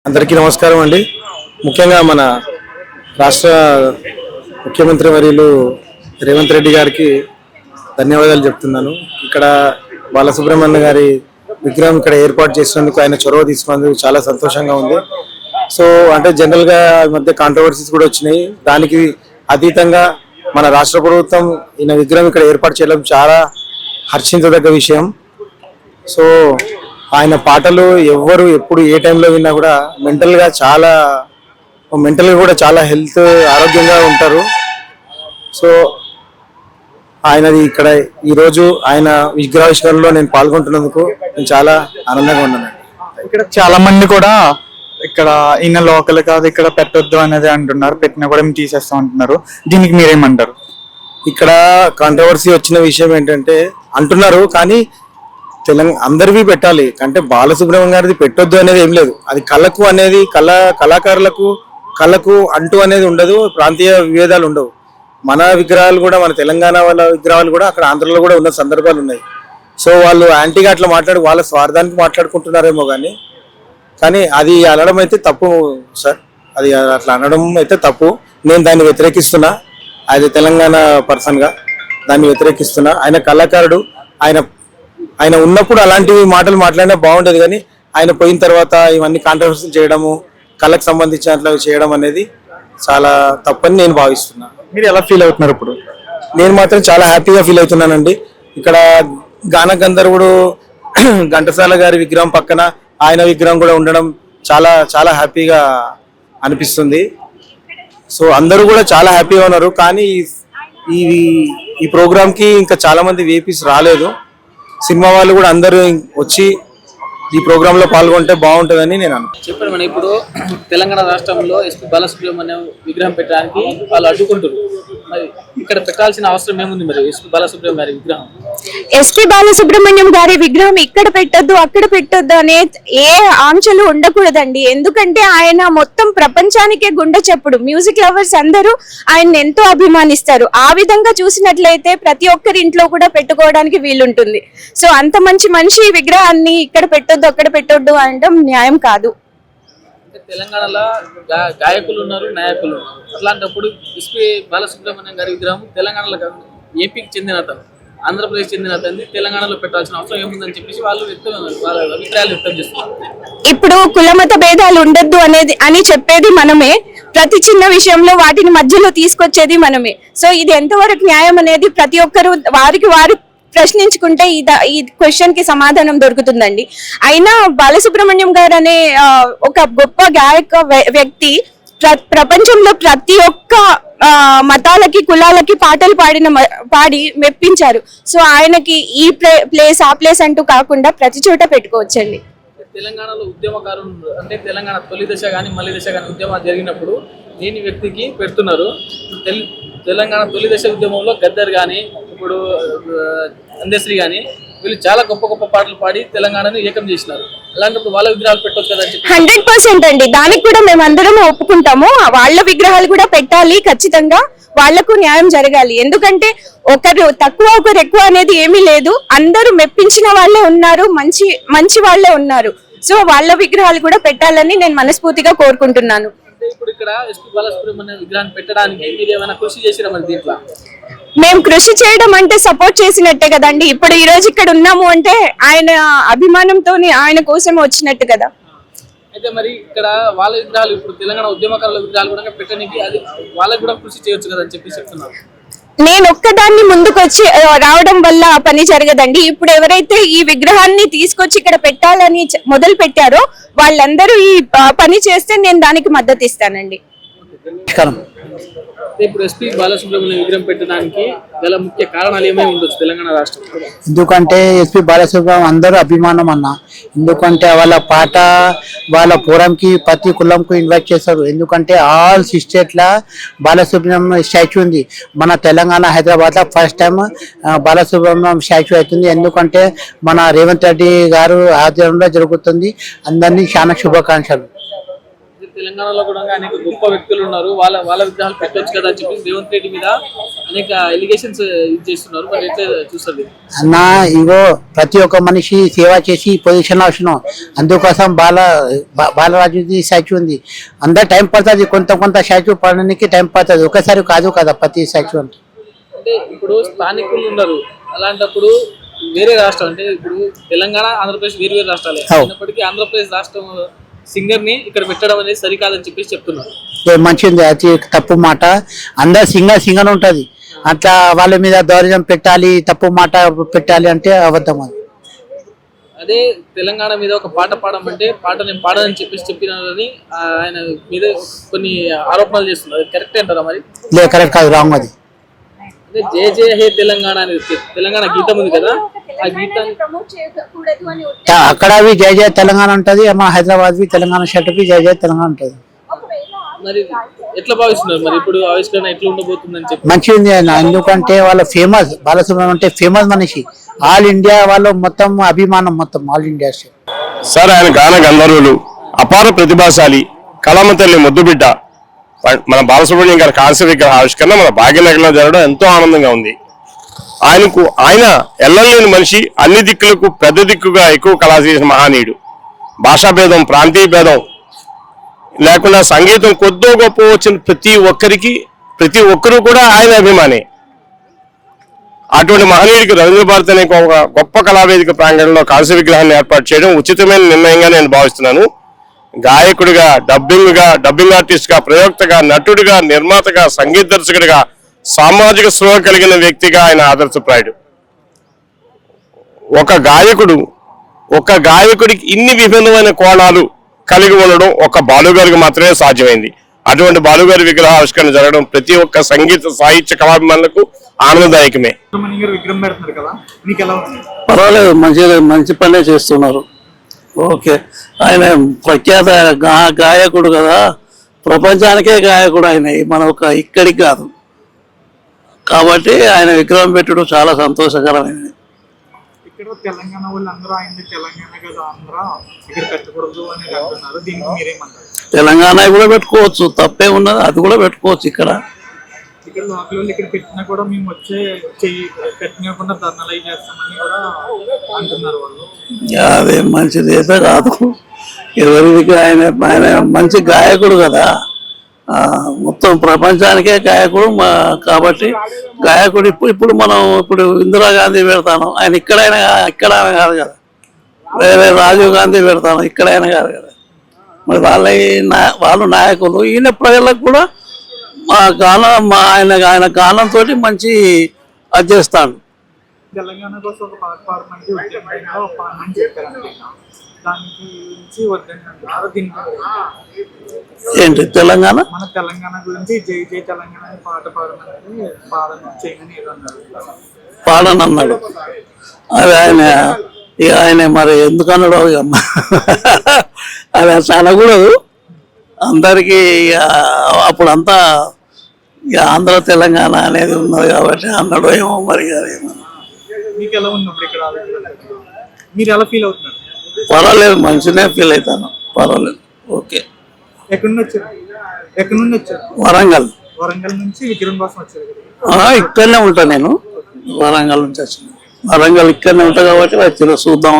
అందరికీ నమస్కారం అండి. ముఖ్యంగా మన రాష్ట్ర ముఖ్యమంత్రి వర్యులు రేవంత్ రెడ్డి గారికి ధన్యవాదాలు చెప్తున్నాను. ఇక్కడ బాలసుబ్రహ్మణ్య గారి విగ్రహం ఇక్కడ ఏర్పాటు చేసినందుకు, ఆయన చొరవ తీసుకున్నందుకు చాలా సంతోషంగా ఉంది. సో అంటే జనరల్గా ఈ మధ్య కాంట్రవర్సీస్ కూడా వచ్చినాయి. దానికి అతీతంగా మన రాష్ట్ర ప్రభుత్వం ఈయన విగ్రహం ఇక్కడ ఏర్పాటు చేయడం చాలా హర్షించదగ్గ విషయం. సో ఆయన పాటలు ఎవ్వరు ఎప్పుడు ఏ టైంలో విన్నా కూడా మెంటల్గా కూడా చాలా హెల్త్ ఆరోగ్యంగా ఉంటారు. సో ఆయనది ఇక్కడ ఈరోజు ఆయన విగ్రహావిష్కరణలో నేను పాల్గొంటున్నందుకు నేను చాలా ఆనందంగా ఉన్నానండి. ఇక్కడ చాలా మంది కూడా ఇక్కడ ఈయన లోకల్ కాదు, ఇక్కడ పెట్టొద్దు అనేది అంటున్నారు, పెట్టినా కూడా మేము తీసేస్తాం అంటున్నారు. దీనికి మీరేమంటారు? ఇక్కడ కాంట్రవర్సీ వచ్చిన విషయం ఏంటంటే అంటున్నారు, కానీ అందరివి పెట్టాలి అంటే బాలసుబ్రహ్మణ్యం గారిది పెట్టొద్దు అనేది ఏం లేదు. అది కళకు అనేది కళాకారులకు కళకు అంటూ అనేది ఉండదు, ప్రాంతీయ విభేదాలు ఉండవు. మన విగ్రహాలు కూడా, మన తెలంగాణ వాళ్ళ విగ్రహాలు కూడా అక్కడ ఆంధ్రలో కూడా ఉన్న సందర్భాలు ఉన్నాయి. సో వాళ్ళు యాంటీగా అట్లా వాళ్ళ స్వార్థానికి మాట్లాడుకుంటున్నారేమో కానీ అది అనడం అయితే తప్పు సార్. అది అట్లా అనడం అయితే తప్పు. నేను దాన్ని వ్యతిరేకిస్తున్నా. అది తెలంగాణ పర్సన్గా దాన్ని వ్యతిరేకిస్తున్నా. ఆయన కళాకారుడు. ఆయన ఉన్నప్పుడు అలాంటివి మాటలు మాట్లాడినా బాగుండేది, కానీ ఆయన పోయిన తర్వాత ఇవన్నీ కాంట్రవర్సీలు చేయడము, కళకు సంబంధించినట్లు చేయడం అనేది చాలా తప్పని నేను భావిస్తున్నా. మీరు ఎలా ఫీల్ అవుతున్నారు ఇప్పుడు? నేను మాత్రం చాలా హ్యాపీగా ఫీల్ అవుతున్నానండి. ఇక్కడ గాన గంధర్వుడు ఘంటసాల గారి విగ్రహం పక్కన ఆయన విగ్రహం కూడా ఉండడం చాలా చాలా హ్యాపీగా అనిపిస్తుంది. సో అందరూ కూడా చాలా హ్యాపీగా ఉన్నారు. కానీ ఈ ప్రోగ్రామ్కి ఇంకా చాలా మంది విఐపీస్ రాలేదు. సినిమా వాళ్ళు కూడా అందరూ వచ్చి ఈ ప్రోగ్రామ్ లో పాల్గొంటే బాగుంటుందని నేను అనుకుంటున్నాను. చెప్పండి మేడం, ఇప్పుడు తెలంగాణ రాష్ట్రంలో ఎస్పీ బాలసుబ్రహ్మణ్యం విగ్రహం పెట్టడానికి వాళ్ళు అడ్డుకుంటారు. మరి ఇక్కడ పెట్టాల్సిన అవసరం ఏముంది? మరి ఎస్పీ బాలసుబ్రహ్మణ్యం గారి విగ్రహం ఇక్కడ పెట్టొద్దు, అక్కడ పెట్టొద్దు అనే ఏ ఆంక్షలు ఉండకూడదండి. ఎందుకంటే ఆయన మొత్తం ప్రపంచానికే గుండె చప్పుడు. మ్యూజిక్ లవర్స్ అందరూ ఆయన ఎంతో అభిమానిస్తారు. ఆ విధంగా చూసినట్లయితే ప్రతి ఒక్కరి ఇంట్లో కూడా పెట్టుకోవడానికి వీలుంటుంది. సో అంత మంచి మనిషి విగ్రహాన్ని ఇక్కడ పెట్టొద్దు, అక్కడ పెట్టొద్దు అనడం న్యాయం కాదు. తెలంగాణలో గాయకులు ఉన్నారు, నాయకులు ఉన్నారు. అట్లాంటప్పుడు ఎస్పీ బాలసుబ్రహ్మణ్యం గారి విగ్రహం తెలంగాణలో ఏపీకి చెందిన అతను, ఆంధ్రప్రదేశ్ చెందిన అతన్ని తెలంగాణలో పెట్టాల్సిన అవసరం ఏముందని చెప్పేసి వాళ్ళ అభిప్రాయాలు వ్యక్తం చేస్తున్నారు. ఇప్పుడు కులమత భేదాలు ఉండద్దు అని చెప్పేది మనమే. ప్రతి చిన్న విషయంలో వాటిని మధ్యలో తీసుకొచ్చేది మనమే. సో ఇది ఎంతవరకు న్యాయం అనేది ప్రతి ఒక్కరు వారు ప్రశ్నించుకుంటే ఈ క్వశ్చన్ కి సమాధానం దొరుకుతుందండి. అయినా బాలసుబ్రహ్మణ్యం గారు అనే ఒక గొప్ప గాయక వ్యక్తి ప్రపంచంలో ప్రతి ఒక్క మతాలకి కులాలకి పాటలు పాడి మెప్పించారు. సో ఆయనకి ఈ ప్లేస్ ఆ ప్లేస్ అంటూ కాకుండా ప్రతి చోట పెట్టుకోవచ్చండి. తెలంగాణలో ఉద్యమకారులు అంటే తెలంగాణ తొలి దశ కానీ మళ్ళీ దశ కానీ ఉద్యమాలు జరిగినప్పుడు దీని వ్యక్తికి పెడుతున్నారు. తెలంగాణ తొలి దశ ఉద్యమంలో గద్దర్ కానీ, ఇప్పుడు అందశ్రీ కానీ, వీళ్ళు చాలా గొప్ప గొప్ప పాటలు పాడి తెలంగాణను ఏకం చేసినారు. అలాంటప్పుడు వాళ్ళ విగ్రహాలు పెట్టవచ్చు కదా? 100% అండి. దానికి కూడా మేము అందరం ఒప్పుకుంటాము. వాళ్ళ విగ్రహాలు కూడా పెట్టాలి, ఖచ్చితంగా వాళ్లకు న్యాయం జరగాలి. ఎందుకంటే ఒకరు తక్కువ ఒకరు ఎక్కువ అనేది ఏమీ లేదు. అందరూ మెప్పించిన వాళ్ళే ఉన్నారు, మంచి వాళ్ళే ఉన్నారు. సో వాళ్ళ విగ్రహాలు కూడా పెట్టాలని నేను మనస్ఫూర్తిగా కోరుకుంటున్నాను. ఇప్పుడు ఇక్కడ ఎస్పీ బాలసుబ్రహ్మణ్యం విగ్రహాన్ని పెట్టడానికి మీరు ఏమైనా కృషి చేసినా? మరి దీంట్లో మేము కృషి చేయడం అంటే సపోర్ట్ చేసినట్టే కదండి. ఇప్పుడు ఈ రోజు ఇక్కడ ఉన్నాము అంటే ఆయన అభిమానంతో ఆయన కోసం వచ్చినట్టు కదా. అయితే మరి ఇక్కడ వాళ్ళ విగ్రహాలు, ఇప్పుడు తెలంగాణ ఉద్యమకారుల విగ్రహాలు కూడా పెట్టడానికి అది వాళ్ళకి కూడా కృషి చేయొచ్చు కదా అని చెప్పి చెప్తున్నారు. నేను ఒక్కదాన్ని ముందుకొచ్చి రావడం వల్ల ఆ పని జరగదండి. ఇప్పుడు ఎవరైతే ఈ విగ్రహాన్ని తీసుకొచ్చి ఇక్కడ పెట్టాలని మొదలు పెట్టారో వాళ్ళందరూ ఈ పని చేస్తే నేను దానికి మద్దతు ఇస్తానండి. ఇప్పుడు ఎస్పీ బాలసుబ్రహ్మణ్యం విగ్రహం పెట్టడానికి గల ముఖ్య కారణాలు ఏమేమి ఉండొచ్చు తెలంగాణ రాష్ట్రం? ఎందుకంటే ఎస్పీ బాలసుబ్రహ్మణ్యం అందరూ అభిమానం అన్న. ఎందుకంటే వాళ్ళ పాట వాళ్ళ పూరంకి ప్రతి కులంకు ఇన్వైట్ చేస్తారు. ఎందుకంటే ఆల్ స్టేట్ల బాలసుబ్రహ్మణ్యం స్టాచ్యూ ఉంది. మన తెలంగాణ హైదరాబాద్ లో ఫస్ట్ టైం బాలసుబ్రహ్మణ్యం స్టాచ్యూ అవుతుంది. ఎందుకంటే మన రేవంత్ రెడ్డి గారు ఆధ్వర్యంలో జరుగుతుంది. అందరినీ చాలా శుభాకాంక్షలు. తెలంగాణలో కూడా అనేక గొప్ప వ్యక్తులు ఉన్నారు, వాళ్ళ విగ్రహాలు పెట్టొచ్చు కదా అని చెప్పి రేవంత్ రెడ్డి మీద అనేక ఎలిగేషన్స్ చేస్తున్నారు. మరి ఎట్లా చూస్తుంది అన్న? ఇగో ప్రతి ఒక్క మనిషి సేవ చేసి పొజిషన్ అవసరం, అందుకోసం బాలరాజుది స్టాచ్యూ ఉంది. అందరు టైం పడుతుంది, కొంత స్టాచ్యూ పడడానికి టైం పడుతుంది, ఒకసారి కాదు కదా ప్రతి స్టాచ్యూ అంటే. అంటే ఇప్పుడు స్థానికులు ఉన్నారు, అలాంటప్పుడు వేరే రాష్ట్రం అంటే ఇప్పుడు తెలంగాణ ఆంధ్రప్రదేశ్ వేరు వేరు రాష్ట్రాలే అయినప్పటికీ ఆంధ్రప్రదేశ్ రాష్ట్రం సింగర్ ని ఇక్కడ పెట్టడం అనేది సరికాదని చెప్పేసి చెప్తున్నారు. మంచిది, అది తప్పు మాట. అందరు సింగర్ ఉంటది, అట్లా వాళ్ళ మీద దౌర్జన్యం పెట్టాలి, తప్పు మాట పెట్టాలి అంటే అబద్ధం. అది అదే తెలంగాణ మీద ఒక పాట పాడమంటే పాట నేను పాడని చెప్పేసి చెప్పినారని ఆయన మీద కొన్ని ఆరోపణలు చేస్తున్నారు. కరెక్ట్ అంటారా మరి? లేదు, కరెక్ట్ కాదు, రాంగ్ అది. అంటే జయ జయ హే తెలంగాణ అనేది తెలంగాణ గీతం ఉంది కదా, ఆ గీతాన్ని అక్కడ జయ జయ తెలంగాణ ఉంటది, మా హైదరాబాద్ తెలంగాణ షర్ట్ జయ జయ తెలంగాణ ఉంటది. మరి ఎట్లా భావిస్తున్నారు మరి ఇప్పుడు ఆవిష్కరణ ఎట్లా ఉండబోతుందని చెప్పి? మంచిది అన్న, ఎందుకంటే వాళ్ళ ఫేమస్ బాలసుబ్రహ్మణ్యం అంటే ఫేమస్ మనిషి, ఆల్ ఇండియా వాళ్ళు మొత్తం అభిమానం, మొత్తం ఆల్ ఇండియా. సార్ ఆయన గాన గంధర్వులు, అపార ప్రతిభాశాలి, కళమ్మ తల్లి ముద్దుబిడ్డ. మన బాలసుబ్రహ్మణ్యం గారి కాంస్య విగ్రహ ఆవిష్కరణ మన భాగ్యనగరంలో జరగడం ఎంతో ఆనందంగా ఉంది. ఆయన ఎల్లలేని మనిషి, అన్ని దిక్కులకు పెద్ద దిక్కుగా ఎక్కువ కళ చేసిన మహానీయుడు. భాషా భేదం, ప్రాంతీయ భేదం లేకుండా సంగీతం కొద్దో గొప్ప వచ్చిన ప్రతి ఒక్కరూ కూడా ఆయన అభిమాని. అటువంటి మహనీయుడికి రవీంద్ర భారతి అనే ఒక గొప్ప కళావేదిక ప్రాంగణంలో కాంస్య విగ్రహాన్ని ఏర్పాటు చేయడం ఉచితమైన నిర్ణయంగా నేను భావిస్తున్నాను. గాయకుడిగా, డబ్బింగ్ ఆర్టిస్ట్ గా, ప్రయోక్తగా, నటుడిగా, నిర్మాతగా, సంగీత దర్శకుడిగా, సామాజిక స్పృహ కలిగిన వ్యక్తిగా ఆయన ఆదర్శప్రాయుడు. ఒక గాయకుడికి ఇన్ని విభిన్నమైన కోణాలు కలిగి ఉండడం ఒక బాలుగారికి మాత్రమే సాధ్యమైంది. అటువంటి బాలుగారి విగ్రహ ఆవిష్కరణ జరగడం ప్రతి ఒక్క సంగీత సాహిత్య కళాభిమానులకు ఆనందదాయకమే. పర్వాలేదు, మంచి పనే చేస్తున్నారు. ఓకే, ఆయన ప్రఖ్యాత గాయకుడు కదా, ప్రపంచానికే గాయకుడు ఆయన, మన ఇక్కడికి కాదు. కాబట్టి ఆయన విగ్రహం పెట్టడం చాలా సంతోషకరమైనది. ఇక్కడ తెలంగాణ వాళ్ళు అందరూ ఆయన తెలంగాణ కదా, ఆంధ్ర ఇక్కడ పెట్టకూడదు అనేది అంటున్నారు. దీనికి మీరేమంటారు? తెలంగాణ కూడా పెట్టుకోవచ్చు, తప్పే ఉన్నది, అది కూడా పెట్టుకోవచ్చు. ఇక్కడ లోకల్ వాళ్ళు ఇక్కడ పెట్టినా కూడా మేము వచ్చే పెట్టినకుండా ధర్నాలు చేస్తామని కూడా అంటున్నారు వాళ్ళు. అదే మంచిది అయితే కాదు. ఎవరికి ఆయన మంచి గాయకుడు కదా, మొత్తం ప్రపంచానికే గాయకుడు. కాబట్టి గాయకుడు ఇప్పుడు మనం ఇందిరాగాంధీ పెడతాను, ఆయన ఇక్కడ కాదు కదా, వేరే రాజీవ్ గాంధీ పెడతాను, ఇక్కడైనా కాదు కదా. మరి వాళ్ళు నాయకులు, ఈయన ప్రజలకు కూడా ఆయన గానంతో మంచి అది చేస్తాడు. తెలంగాణ కోసం ఒక పాట పాడమంటే ఉద్యమంగా ఒక పాడమని చెప్పారండి, దానికి ఏంటి తెలంగాణ, మన తెలంగాణ గురించి జై జై తెలంగాణ అని పాట పాడమంటే చేయమని పాడనన్నాడు. అది ఆయన మరి ఎందుకన్నాడు అది అనకూడదు. అందరికీ అప్పుడంతా ఆంధ్ర తెలంగాణ అనేది ఉన్నది కాబట్టి అన్నాడు ఏమో మరి. మీకు ఎలా ఉన్నప్పుడు ఇక్కడ మీరు ఎలా ఫీల్ అవుతున్నారు? పర్వాలేదు, మంచిగానే ఫీల్ అవుతాను, పర్వాలేదు. ఓకే. ఎక్కడి నుండి వచ్చారు? వరంగల్. వరంగల్ నుంచి విగ్రహం కోసం వచ్చారు? ఇక్కడనే ఉంటా నేను, వరంగల్ నుంచి వచ్చిన. వరంగల్ ఇక్కడనే ఉంటా కాబట్టి వచ్చి చూద్దాం